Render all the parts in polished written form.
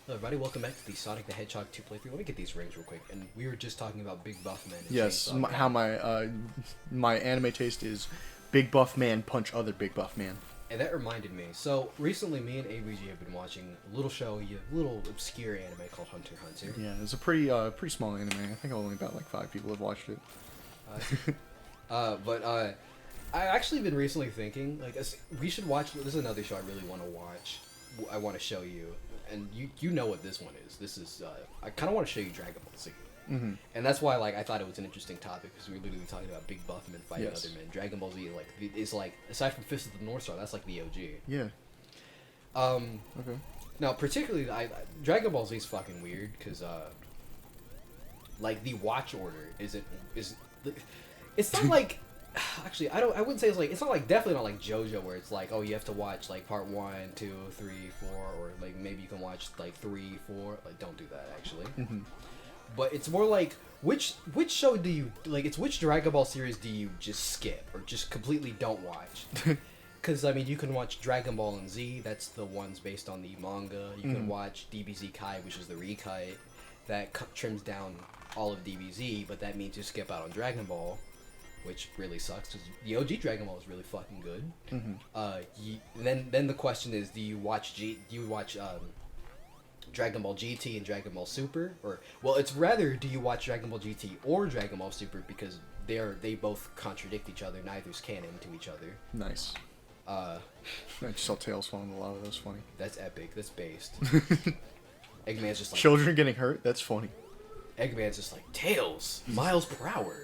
Hello everybody, welcome back to the Sonic the Hedgehog 2 playthrough. Let me get these rings real quick. And we were just talking about Big Buff Man and Yes, Chainsaw Man. how my anime taste is big buff man punch other big buff man. And that reminded me. So recently, me and ABG have been watching a little show, a little obscure anime called Hunter x Hunter. Yeah, it's a pretty small anime. I think only about like 5 people have watched it. But I actually been recently thinking like we should watch. This is another show I really want to watch. I want to show you, and you know what this one is. This is I kind of want to show you Dragon Ball Z. Mm-hmm. And that's why, like, I thought it was an interesting topic because we were literally talking about big buff men fighting Yes. other men. Dragon Ball Z, like, is like aside from Fist of the North Star, that's like the OG. Yeah. Okay. Now, particularly, Dragon Ball Z is fucking weird because, like, the watch order is it's not like. Actually, I wouldn't say it's not like definitely not like JoJo where it's like, oh, you have to watch like part 1, 2, 3, 4, or like maybe you can watch like 3, 4. Like, don't do that actually. Mm-hmm. But it's more like which show do you like? It's which Dragon Ball series do you just skip or just completely don't watch? Because I mean, you can watch Dragon Ball and Z. That's the ones based on the manga. You can watch DBZ Kai, which is the recut that trims down all of DBZ, but that means you skip out on Dragon Ball, which really sucks because the OG Dragon Ball is really fucking good. Mm-hmm. Then the question is, do you watch Dragon Ball GT and Dragon Ball Super, or well, it's rather do you watch Dragon Ball GT or Dragon Ball Super because they both contradict each other. Neither's canon to each other. Nice. I just saw Tails fall in the lava. That was funny. That's epic. That's based. Eggman's just like Children getting hurt. That's funny. Eggman's just like Tails, miles per hour.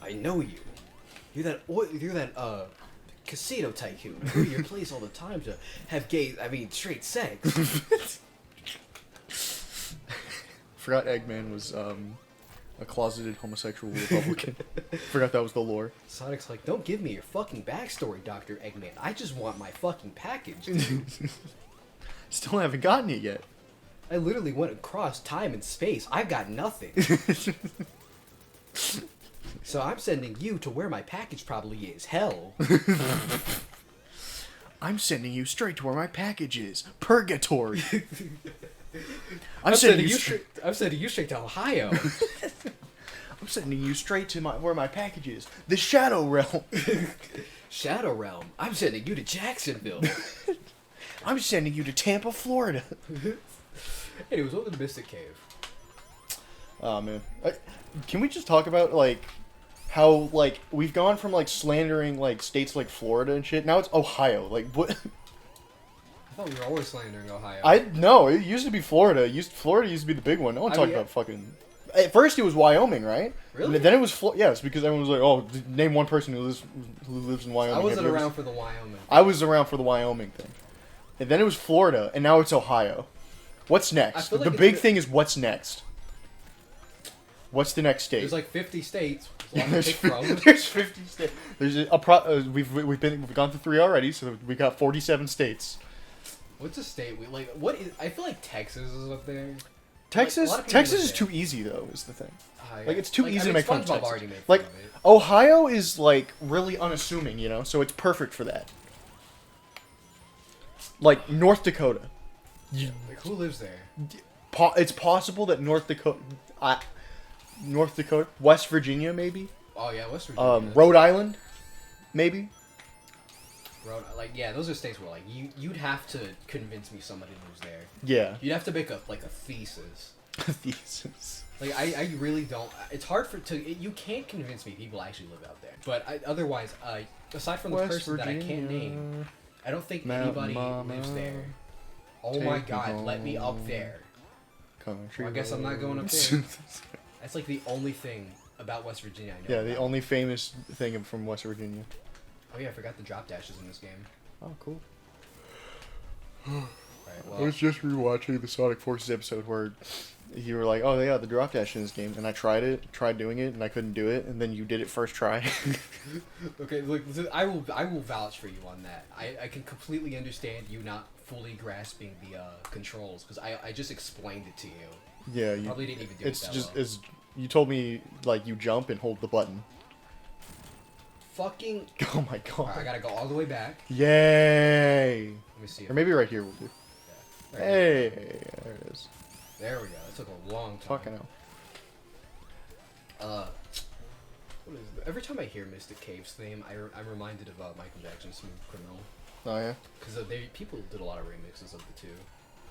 I know you. You're that casino tycoon. You go to your place all the time to have straight sex. Forgot Eggman was a closeted homosexual Republican. Forgot that was the lore. Sonic's like, don't give me your fucking backstory, Dr. Eggman. I just want my fucking package, dude. Still haven't gotten it yet. I literally went across time and space. I've got nothing. So I'm sending you to where my package probably is. Hell. I'm sending you straight to where my package is. Purgatory. I'm sending you straight to Ohio. I'm sending you straight to where my package is. The Shadow Realm. Shadow Realm. I'm sending you to Jacksonville. I'm sending you to Tampa, Florida. Anyways, welcome to Mystic Cave. Oh man, can we just talk about like how like we've gone from like slandering like states like Florida and shit. Now it's Ohio. Like what? I thought we were always slandering Ohio. No, it used to be Florida. Florida used to be the big one. No one talked about fucking. At first, it was Wyoming, right? Really? Then it was yes, because everyone was like, "Oh, name one person who lives in Wyoming." I wasn't around for the Wyoming. I was around for the Wyoming thing, and then it was Florida, and now it's Ohio. What's next? Like the big thing is what's next. What's the next state? There's like 50 states. There's 50 states. There's we've gone through 3 already, so we got 47 states. What's a state we like? What is? I feel like Texas is up there. Texas, Like, Texas is too easy though. Is the thing. Yeah. Like it's too easy to make fun of SpongeBob Texas. already made fun Like of it. Ohio is like really unassuming, you know, so it's perfect for that. Like North Dakota. Like who lives there? It's possible that North Dakota, West Virginia, maybe. Oh yeah, West Virginia. Rhode Island, maybe. Those are states where like you'd have to convince me somebody lives there. Yeah. You'd have to make a thesis. Thesis. Like I really don't. It's hard you can't convince me people actually live out there. But otherwise, aside from the West person Virginia, that I can't name, I don't think Mountain anybody Mama, lives there. Oh take my me God, let me up home. there. Country Well, I guess I'm not going up roads. there. That's like the only thing about West Virginia I know. Yeah, the about. only famous thing from West Virginia. Oh yeah, I forgot the drop dashes in this game. Oh, cool. Alright, I well, was just rewatching the Sonic Forces episode where you were like, "Oh yeah, the drop dash in this game," and I tried doing it, and I couldn't do it, and then you did it first try. okay, look, I will vouch for you on that. I can completely understand you not fully grasping the controls because I just explained it to you. Yeah, you Probably didn't even do it's it that just well. as you told me, like you jump and hold the button. Fucking. Oh my god! Alright, I gotta go all the way back. Yay! Let me see. Or maybe right here will do. Yeah. There we go. Hey, there it is. There we go. That took a long time. Fucking hell. What is every time I hear Mystic Cave's theme, I'm reminded of Michael Jackson's "Smooth Criminal." Oh yeah. Because people did a lot of remixes of the two.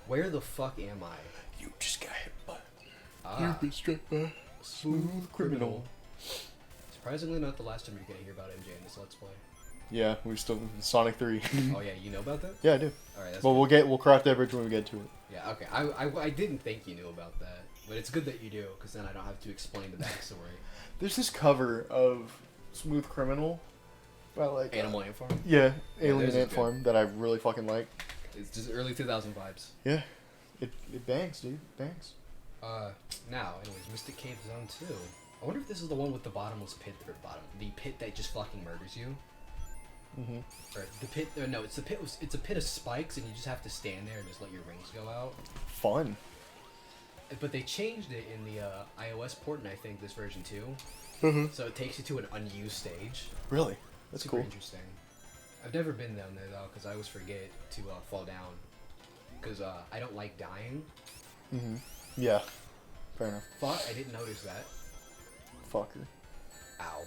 Where the fuck am I? You just got hit by. Ah, been struck by smooth criminal. Surprisingly, not the last time you're gonna hear about MJ in this Let's Play. Yeah, we still Sonic 3. Oh yeah, you know about that? Yeah, I do. All right, that's Well, good. we'll cross that bridge when we get to it. Yeah, okay. I didn't think you knew about that, but it's good that you do, because then I don't have to explain the backstory. There's this cover of Smooth Criminal by like Animal Ant Farm. Yeah, Yeah, Alien theirs is Ant good. Farm that I really fucking like. It's just early 2000 vibes. Yeah, it bangs, dude, bangs. Now, anyways, Mystic Cave Zone 2. I wonder if this is the one with the bottomless pit, or the pit that just fucking murders you. Mhm. Or the pit, no, it's it's a pit of spikes, and you just have to stand there and just let your rings go out. Fun. But they changed it in the iOS port, and I think this version too. Mhm. So it takes you to an unused stage. Really? That's Super cool. interesting. I've never been down there though, because I always forget to fall down. Because I don't like dying. Mhm. Yeah. Fair enough. Fuck, I didn't notice that. Fucker. Ow.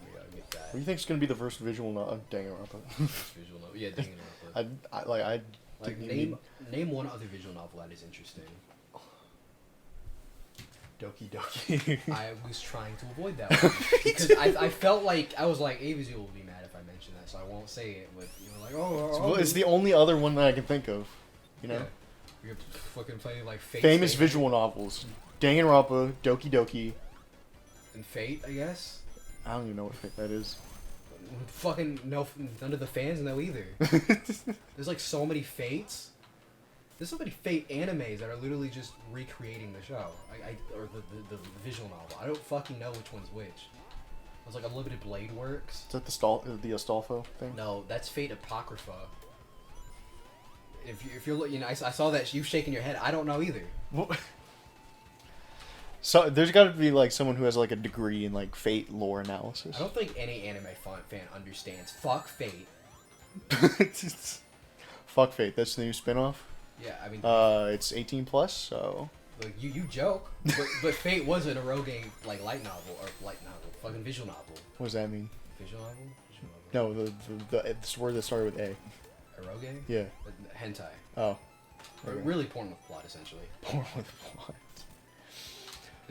We gotta get that. What do you think's gonna be the first visual novel? Danganronpa. Visual novel. Yeah, Danganronpa. I Like didn't name one other visual novel that is interesting. Doki Doki. I was trying to avoid that one because I felt like I was like AVZ will be mad if I mention that, so I won't say it. But you know, like Well, it's the only other one that I can think of. You know, yeah. You're fucking playing like Fate. famous Stay visual novels: Danganronpa, Doki Doki. and Fate, I guess. I don't even know what that is. Fucking no, none of the fans know either. There's like so many Fates. There's so many Fate animes that are literally just recreating the show. Or the visual novel. I don't fucking know which one's which. It was like Unlimited Blade Works. Is that the Astolfo thing? No, that's Fate Apocrypha. If you're looking, I saw that you shaking your head. I don't know either. What? So there's got to be like someone who has like a degree in like Fate lore analysis. I don't think any anime fan understands. Fuck Fate. Fuck Fate. That's the new spinoff. Yeah, I mean, It's 18 plus, so. like you joke, but Fate was an eroge like light novel, fucking visual novel. What does that mean? Visual novel? Visual novel. No, the word that started with A. Eroge? Yeah. Hentai. Oh. Or Okay. really porn with plot, essentially. Porn with plot.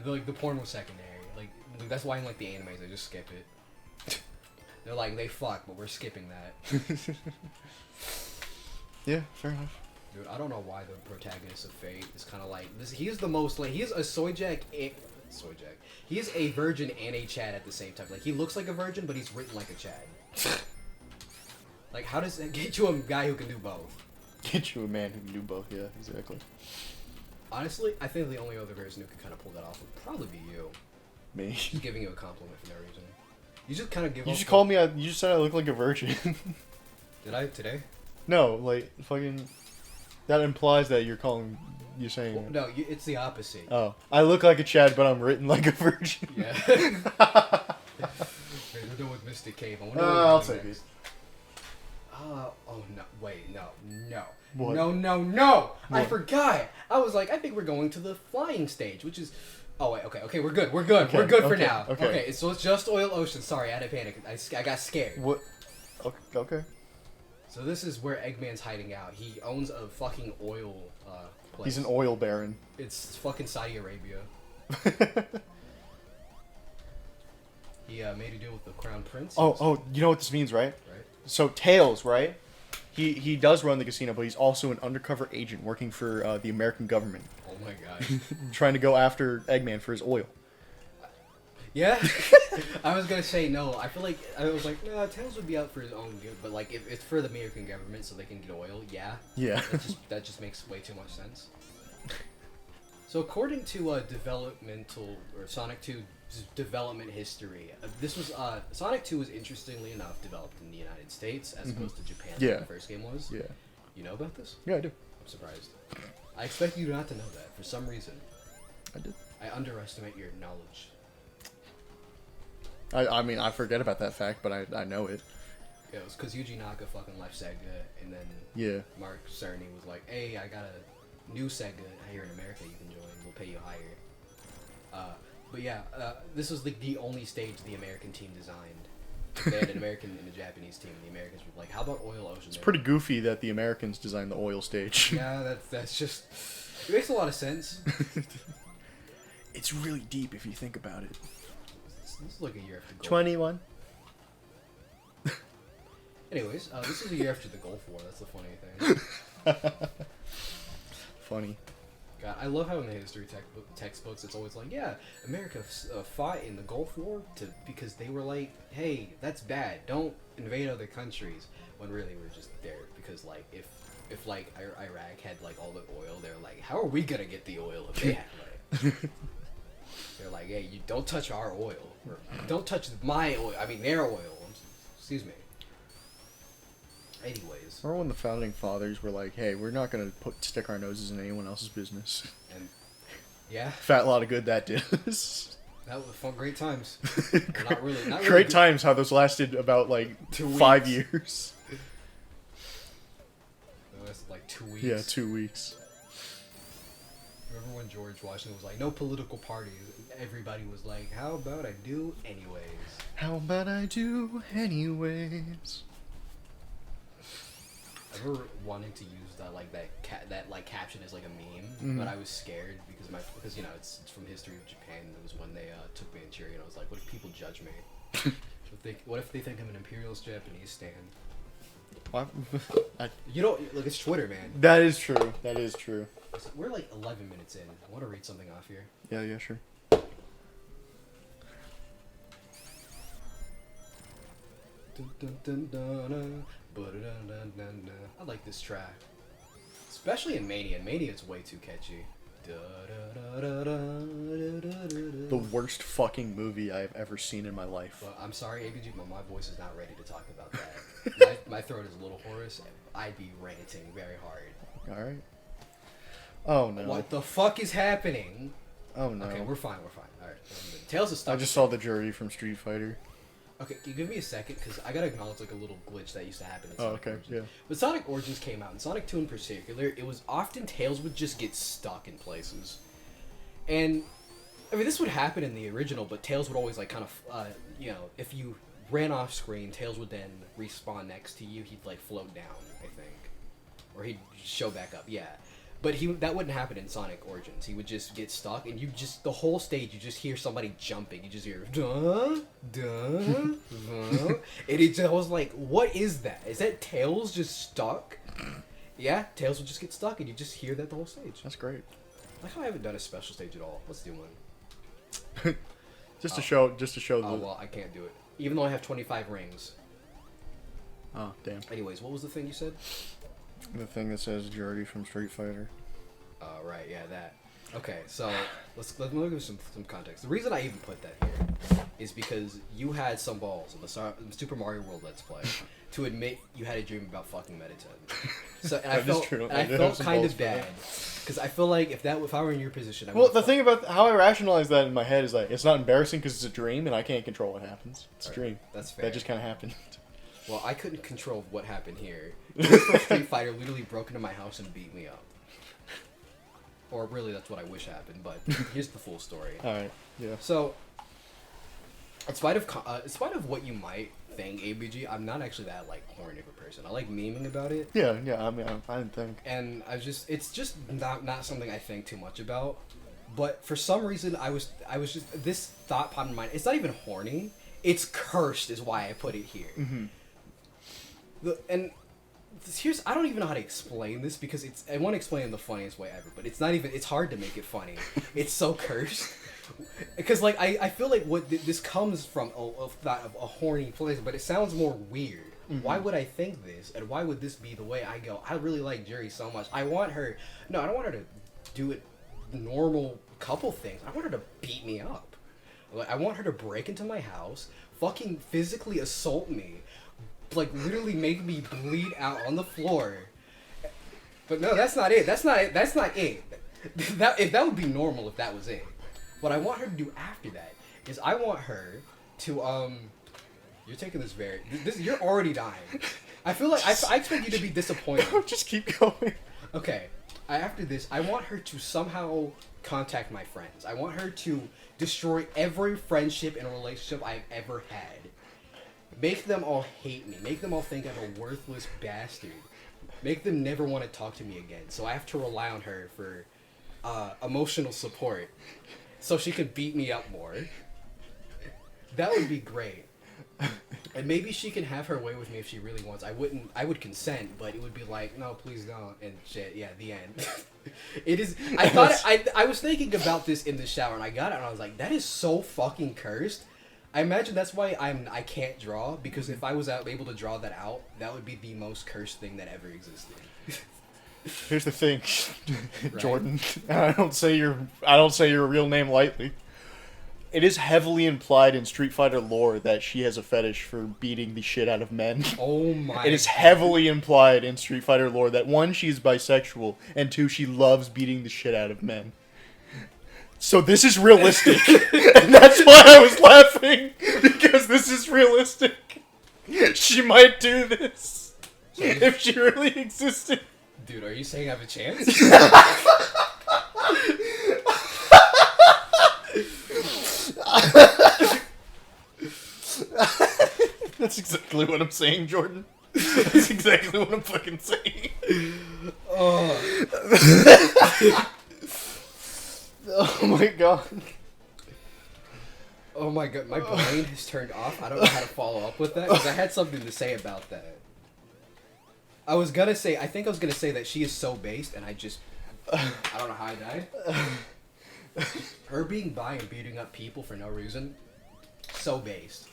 Like the porn was secondary. Like that's why in like the animes they just skip it. They're like they fuck, but we're skipping that. Yeah, fair enough. Dude, I don't know why the protagonist of Fate is kind of like this. He is the most like he is a Soyjack. Soyjack. He is a virgin and a Chad at the same time. Like he looks like a virgin, but he's written like a Chad. Like how does that get you a guy who can do both? Get you a man who can do both. Yeah, exactly. Honestly, I think the only other person who could kind of pull that off would probably be you. Me. Just giving you a compliment for no reason. You just kind of give. You off just the- called me. You just said I look like a virgin. Did I today? No, like fucking. That implies that you're calling. You're saying. Well, no, it's the opposite. Oh, I look like a Chad, but I'm written like a virgin. Yeah. Okay, we're done with Mystic Cave. I wonder what we're I'll doing take next. it. Oh no! Wait, no. What? No! I What? forgot. I was like, I think we're going to the flying stage, which is. Oh wait, okay, we're good. We're Okay, good for okay, now. okay. So it's just Oil Ocean. Sorry, I had a panic. I got scared. What? Okay. So this is where Eggman's hiding out. He owns a fucking oil place. He's an oil baron. It's fucking Saudi Arabia. He made a deal with the crown prince. Oh, you know what this means, right? Right. So Tails, right? He does run the casino, but he's also an undercover agent working for the American government, Oh my god. trying to go after Eggman for his oil. Yeah, I was gonna say no. I feel like I was like, nah, Tails would be out for his own good, but like if it's for the American government so they can get oil, yeah, Yeah. that just makes way too much sense. So according to developmental or Sonic 2's development history, this was Sonic 2 was interestingly enough developed in the United States as opposed to Japan. Yeah. Like the first game was. Yeah. You know about this? Yeah, I do. I'm surprised. I expect you not to know that for some reason. I did. I underestimate your knowledge. I mean, I forget about that fact, but I know it. Yeah, it was because Yuji Naka fucking left Sega, and then Yeah. Mark Cerny was like, "Hey, I gotta new Sega here in America you can join. We'll pay you higher. But yeah, this was like the only stage the American team designed. They had an American and a Japanese team. And the Americans were like, "How about Oil Ocean?" It's pretty goofy that the Americans designed the oil stage. Yeah, that's just. It makes a lot of sense. It's really deep if you think about it. This is like a year after Gulf. 21. Anyways, this is a year after the Gulf War. That's the funny thing. Funny. God, I love how in the history textbooks it's always like, yeah, America fought in the Gulf War because they were like, hey, that's bad. Don't invade other countries. When really we're just there because like if like Iraq had like all the oil, they're like, how are we gonna get the oil if they have it? They're like, hey, you don't touch our oil. Or, don't touch my oil. I mean their oil. Excuse me. Anyways. Remember when the founding fathers were like, hey, we're not going to stick our noses in anyone else's business. And yeah. Fat lot of good that did. That was fun, great times. Not really great good. times, how those lasted about like 5 years. It lasted like 2 weeks. Yeah, 2 weeks. Remember when George Washington was like, no political parties? Everybody was like, how about I do anyways? How about I do anyways? Ever wanted to use that caption as like a meme, but I was scared because you know it's from history of Japan. It was when they took Manchuria, and I was like, what if people judge me? What if they think I'm an imperialist Japanese stan? What? You don't look. It's Twitter, man. That is true. That is true. We're like 11 minutes in. I want to read something off here. Yeah, sure. I like this track, especially in Mania. In Mania, it's way too catchy. The worst fucking movie I have ever seen in my life. Well, I'm sorry, ABG, but my voice is not ready to talk about that. my throat is a little hoarse. I'd be ranting very hard. All right. Oh no. What the fuck is happening? Oh no. Okay, we're fine. All right. Tales of Stuff. I just saw the jury from Street Fighter. Okay, can you give me a second? Because I gotta acknowledge like a little glitch that used to happen in Sonic Origins. Yeah. When Sonic Origins came out, and Sonic 2 in particular, it was often Tails would just get stuck in places. And, I mean, this would happen in the original, but Tails would always like kind of, you know, if you ran off screen, Tails would then respawn next to you. He'd like float down, I think. Or he'd show back up, yeah. But that wouldn't happen in Sonic Origins. He would just get stuck, and the whole stage, you just hear somebody jumping. You just hear, duh, duh, duh. And I was like, what is that? Is that Tails just stuck? Yeah, Tails would just get stuck, and you just hear that the whole stage. That's great. Like how I haven't done a special stage at all. Let's do one. Just to show Oh, well, I can't do it. Even though I have 25 rings. Oh, damn. Anyways, what was the thing you said? The thing that says Jordy from Street Fighter. Right, yeah, that. Okay, so let's give some context. The reason I even put that here is because you had some balls in the Super Mario World Let's Play to admit you had a dream about fucking Meditech. So and I felt kind of bad because I feel like if I were in your position, the thing about how I rationalize that in my head is like it's not embarrassing because it's a dream and I can't control what happens. It's a dream. That's fair. That just kind of happened. Well, I couldn't control what happened here. The Street Fighter literally broke into my house and beat me up. Or really, that's what I wish happened. But here's the full story. All right. Yeah. So, in spite of what you might think, ABG, I'm not actually that like horny of a person. I like memeing about it. Yeah. I mean, I didn't think. And it's just not something I think too much about. But for some reason, I was just this thought popped in my mind. It's not even horny. It's cursed, is why I put it here. Mm-hmm. I don't even know how to explain this because I want to explain it in the funniest way ever, but it's hard to make it funny. It's so cursed. Because, like, I feel like this comes from a horny place, but it sounds more weird. Mm-hmm. Why would I think this? And why would this be the way I go? I really like Jerry so much. I don't want her to do it normal couple things. I want her to beat me up. Like, I want her to break into my house, fucking physically assault me, like literally make me bleed out on the floor. But no, that's not it. That's not it. That would be normal if that was it. What I want her to do after that is I want her to you're taking this you're already dying. I feel like I expect you to be disappointed. Just keep going. Okay. after this, I want her to somehow contact my friends. I want her to destroy every friendship and relationship I've ever had. Make them all hate me. Make them all think I'm a worthless bastard. Make them never want to talk to me again. So I have to rely on her for emotional support, so she can beat me up more. That would be great. And maybe she can have her way with me if she really wants. I would consent, but it would be like, no, please don't, and shit. Yeah, the end. It is. I was thinking about this in the shower, and I got it, and I was like, that is so fucking cursed. I imagine that's why I can't draw, because if I was able to draw that out, that would be the most cursed thing that ever existed. Here's the thing, Right. Jordan. I don't say your real name lightly. It is heavily implied in Street Fighter lore that she has a fetish for beating the shit out of men. Oh my. It is heavily implied in Street Fighter lore that 1, she's bisexual, and 2, she loves beating the shit out of men. So this is realistic. And that's why I was laughing, because this is realistic. She might do this if she really existed. Dude, are you saying I have a chance? That's exactly what I'm saying, Jordan. That's exactly what I'm fucking saying. Oh. Oh my god. Oh my god, my brain has turned off. I don't know how to follow up with that, because I had something to say about that. I think I was gonna say that she is so based, and I don't know how I died. Her being bi and beating up people for no reason, so based.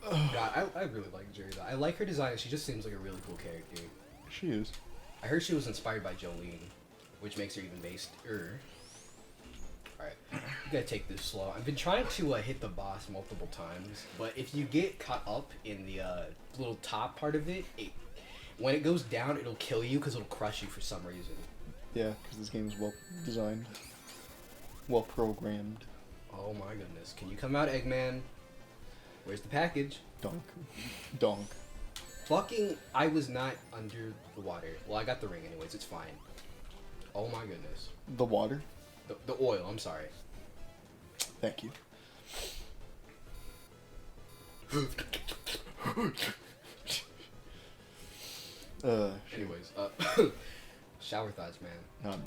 God, I really like Jerry though. I like her design. She just seems like a really cool character. She is. I heard she was inspired by Jolene, which makes her even based. Alright, you gotta take this slow. I've been trying to hit the boss multiple times, but if you get caught up in the little top part of it, when it goes down, it'll kill you because it'll crush you for some reason. Yeah, because this game is well designed. Well programmed. Oh my goodness. Can you come out, Eggman? Where's the package? Donk. Donk. Fucking, I was not under the water. Well, I got the ring anyways, it's fine. Oh my goodness. The water? The oil, I'm sorry. Thank you. Anyways, shower thoughts, man.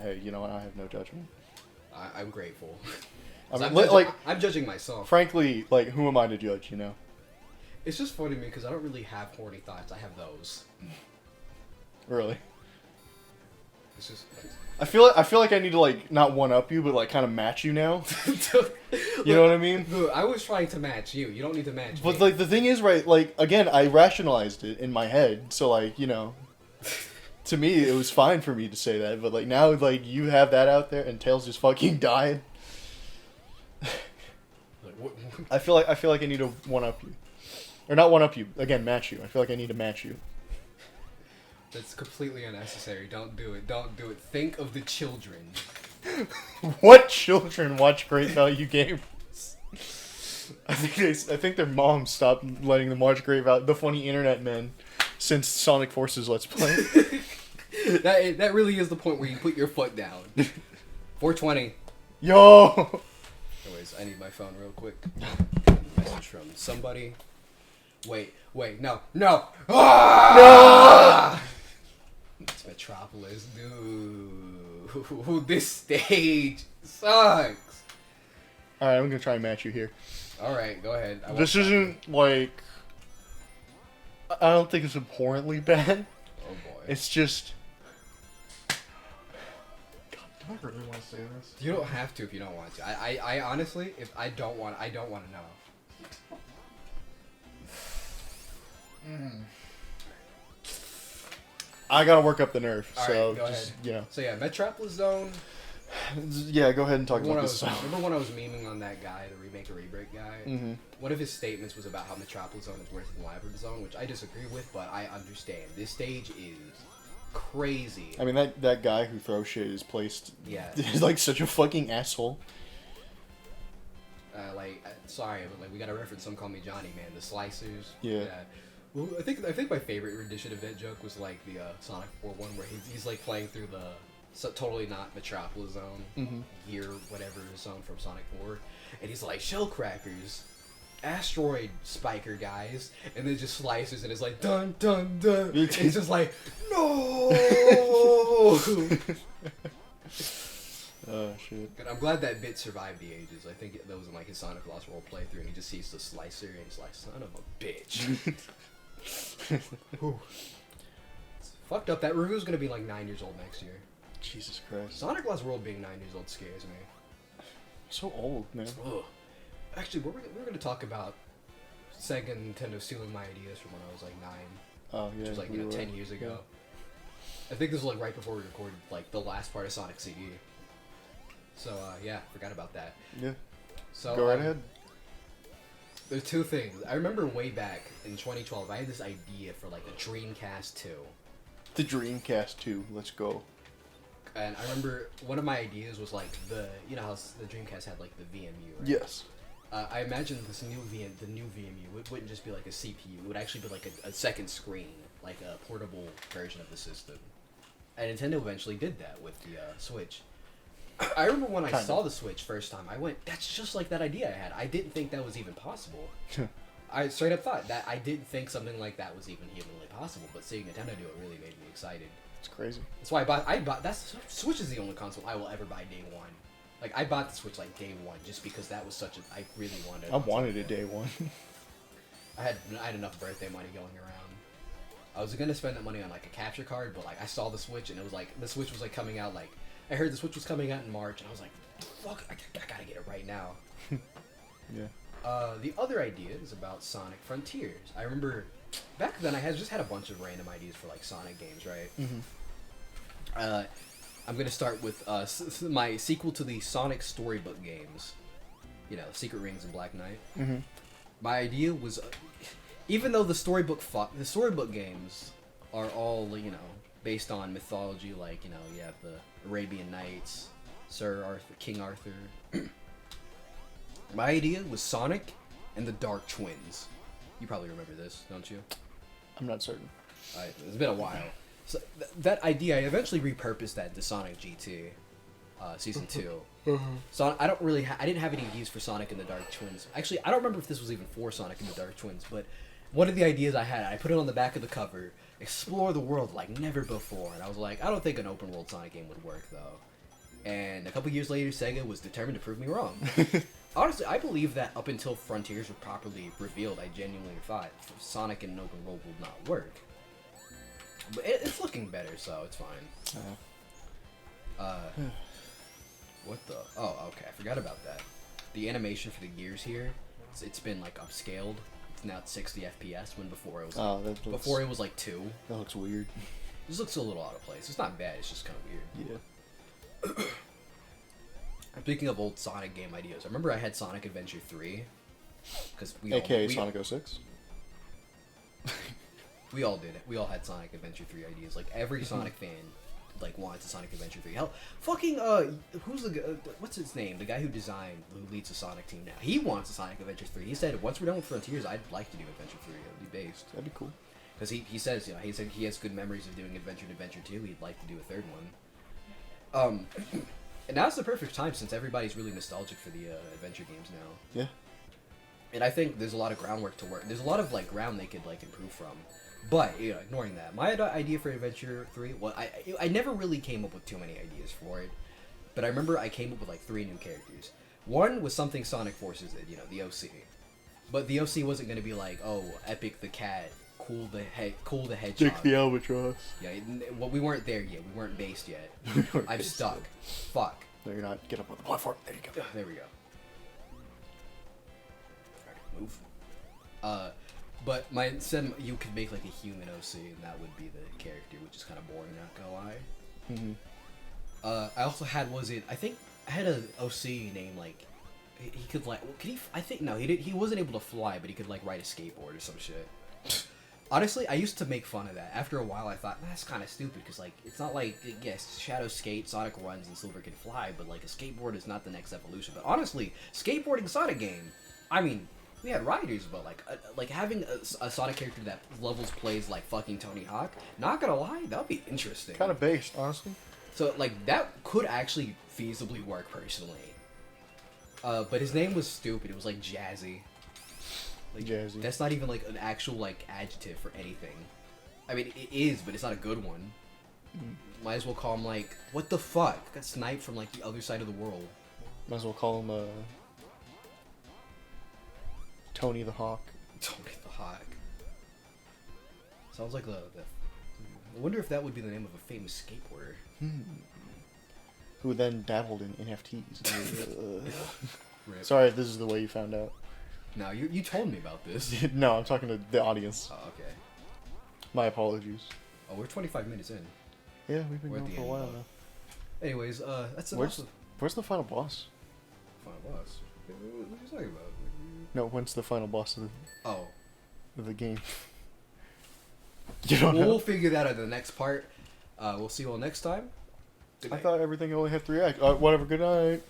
Hey, you know what? I have no judgment. I'm grateful. I mean, I'm judging myself. frankly, like, who am I to judge, you know? It's just funny to me because I don't really have horny thoughts. I have those. Really? It's just. I feel like I need to, like, not one-up you, but, like, kind of match you now. You know what I mean? Dude, I was trying to match you. You don't need to match But, me. like, the thing is, right, like, again, I rationalized it in my head, so, like, you know, to me, it was fine for me to say that, but, like, now, like, you have that out there, and Tails just fucking died. I feel like I need to one-up you. Or not one-up you, again, match you. I feel like I need to match you. That's completely unnecessary. Don't do it. Don't do it. Think of the children. What children watch Great Value Games? I think their moms stopped letting them watch Great Value, the funny internet men, since Sonic Forces Let's Play. That really is the point where you put your foot down. 420. Yo! Anyways, I need my phone real quick. Message from somebody. Wait, no. Ah! No! It's Metropolis, dude. This stage sucks. Alright, I'm gonna try and match you here. Alright, go ahead. This isn't, like... I don't think it's abhorrently bad. Oh boy. It's just... God, do I really want to say this? You don't have to if you don't want to. I honestly, if I don't want to know. I gotta work up the nerve, All so right, go just, ahead. you know. So yeah, Metropolis Zone. Yeah, go ahead and talk about this. Remember when I was memeing on that guy, the Remake or Rebreak guy? Mm-hmm. One of his statements was about how Metropolis Zone is worse than Labyrinth Zone, which I disagree with, but I understand. This stage is crazy. I mean, that guy who throws shit is placed... Yeah. He's like such a fucking asshole. Sorry, but like we gotta reference Some Call Me Johnny, man. The slicers. Yeah. Well, I think my favorite rendition of that joke was like the Sonic 4 one where he's like playing through the totally not Metropolis zone, year whatever zone from Sonic 4, and he's like shell crackers, asteroid spiker guys, and then just slices and it's like dun dun dun. And it's just like no. Oh shit. And I'm glad that bit survived the ages. I think that was in like his Sonic Lost World playthrough, and he just sees the slicer and he's like, son of a bitch. Whew. It's fucked up. That review's gonna be like 9 years old next year. Jesus Christ. Sonic Lost World being 9 years old scares me. So old, man. Ugh. Actually, we're gonna talk about Sega and Nintendo stealing my ideas from when I was like 9, Oh yeah. which was like we were. 10 years ago. I think this was like right before we recorded like the last part of Sonic CD. So yeah, forgot about that. Yeah. So Go right ahead. There's two things. I remember way back in 2012, I had this idea for like a Dreamcast 2. The Dreamcast 2. Let's go. And I remember one of my ideas was like you know how the Dreamcast had like the VMU, right? Yes. I imagined the new VMU, it wouldn't just be like a CPU. It would actually be like a second screen, like a portable version of the system. And Nintendo eventually did that with the Switch. I remember when I saw the Switch first time, I went, that's just like that idea I had. I didn't think that was even possible. I straight up thought that I didn't think something like that was even humanly possible, but seeing Nintendo do it really made me excited. It's crazy. That's why Switch is the only console I will ever buy day one. Like, I bought the Switch like day one just because that was I really wanted it. I wanted it day one. I had enough birthday money going around. I was gonna spend that money on like a capture card, but like I saw the Switch and it was like the Switch was like coming out like I heard the Switch was coming out in March and I was like, fuck, I gotta get it right now. Yeah. The other idea is about Sonic Frontiers. I remember back then I just had a bunch of random ideas for like Sonic games, right? Mm-hmm. I'm gonna start with my sequel to the Sonic storybook games. You know, Secret Rings and Black Knight. Mm-hmm. My idea was, even though the storybook games are all based on mythology, like you have the Arabian Nights, King Arthur. My idea was Sonic and the Dark Twins. You probably remember this, don't you? I'm not certain. It's been a while. So that idea, I eventually repurposed that into Sonic GT, Season 2. So I didn't have any ideas for Sonic and the Dark Twins. Actually, I don't remember if this was even for Sonic and the Dark Twins, but one of the ideas I had, I put it on the back of the cover, explore the world like never before. And I was like, I don't think an open world Sonic game would work, though. And a couple years later, Sega was determined to prove me wrong. Honestly, I believe that up until Frontiers were properly revealed, I genuinely thought Sonic in an open world would not work. But it's looking better, so it's fine. What the? Oh, okay. I forgot about that. The animation for the gears here, it's been like upscaled. It's now at 60 FPS when before it was before it was like 2. That looks weird. This looks a little out of place. It's not bad. It's just kind of weird. Yeah. Speaking of old Sonic game ideas, I remember I had Sonic Adventure 3 because Sonic 06. We all did it. We all had Sonic Adventure 3 ideas. Like every Sonic fan, like wanted to Sonic Adventure 3. Hell, fucking who's the what's his name? The guy who leads the Sonic team now. He wants a Sonic Adventure 3. He said once we're done with Frontiers, I'd like to do Adventure 3. It would be based. That'd be cool. Because he says he said he has good memories of doing Adventure 2. He'd like to do a third one. And now's the perfect time since everybody's really nostalgic for the adventure games now. Yeah. And I think there's a lot of groundwork to work. There's a lot of like ground they could like improve from. But ignoring that, my idea for Adventure 3, well, I never really came up with too many ideas for it. But I remember I came up with like 3 new characters. One was something Sonic Forces did, the OC. But the OC wasn't going to be like, oh, Epic the Cat, Cool the Hedgehog. Dick the Albatross. Yeah, well, we weren't there yet. We weren't based yet. I'm stuck. Fuck. No, you're not. Get up on the platform. There you go. There we go. Alright, move. But instead you could make like a human OC, and that would be the character, which is kind of boring, not gonna lie. Mm-hmm. I also had I think I had an OC named like he could like he wasn't able to fly, but he could like ride a skateboard or some shit. Honestly, I used to make fun of that. After a while, I thought, that's kind of stupid, because, like, it's not like, yes, Shadow skate, Sonic runs, and Silver can fly, but, like, a skateboard is not the next evolution. But honestly, skateboarding Sonic game, I mean, We had writers, but like having a Sonic character that levels plays like fucking Tony Hawk. Not gonna lie, that'd be interesting. Kind of based, honestly. So like that could actually feasibly work personally. But his name was stupid. It was like Jazzy. Like, Jazzy. That's not even like an actual like adjective for anything. I mean, it is, but it's not a good one. Might as well call him like, what the fuck? Got sniped from like the other side of the world. Might as well call him Tony the Hawk. Tony the Hawk. Sounds like the. I wonder if that would be the name of a famous skateboarder. Who then dabbled in NFTs. Rip. Sorry, this is the way you found out. No, you told me about this. No, I'm talking to the audience. Oh, okay. My apologies. Oh, we're 25 minutes in. Yeah, we've been We're at going the for a end, while though. now. Anyways, that's Where's, enough where's the final boss? of Final Boss. What are you talking about? No, when's the final boss Oh. of the game? You don't know? We'll figure that out in the next part. We'll see you all next time. Good I night. thought everything only had 3 acts. Whatever, good night.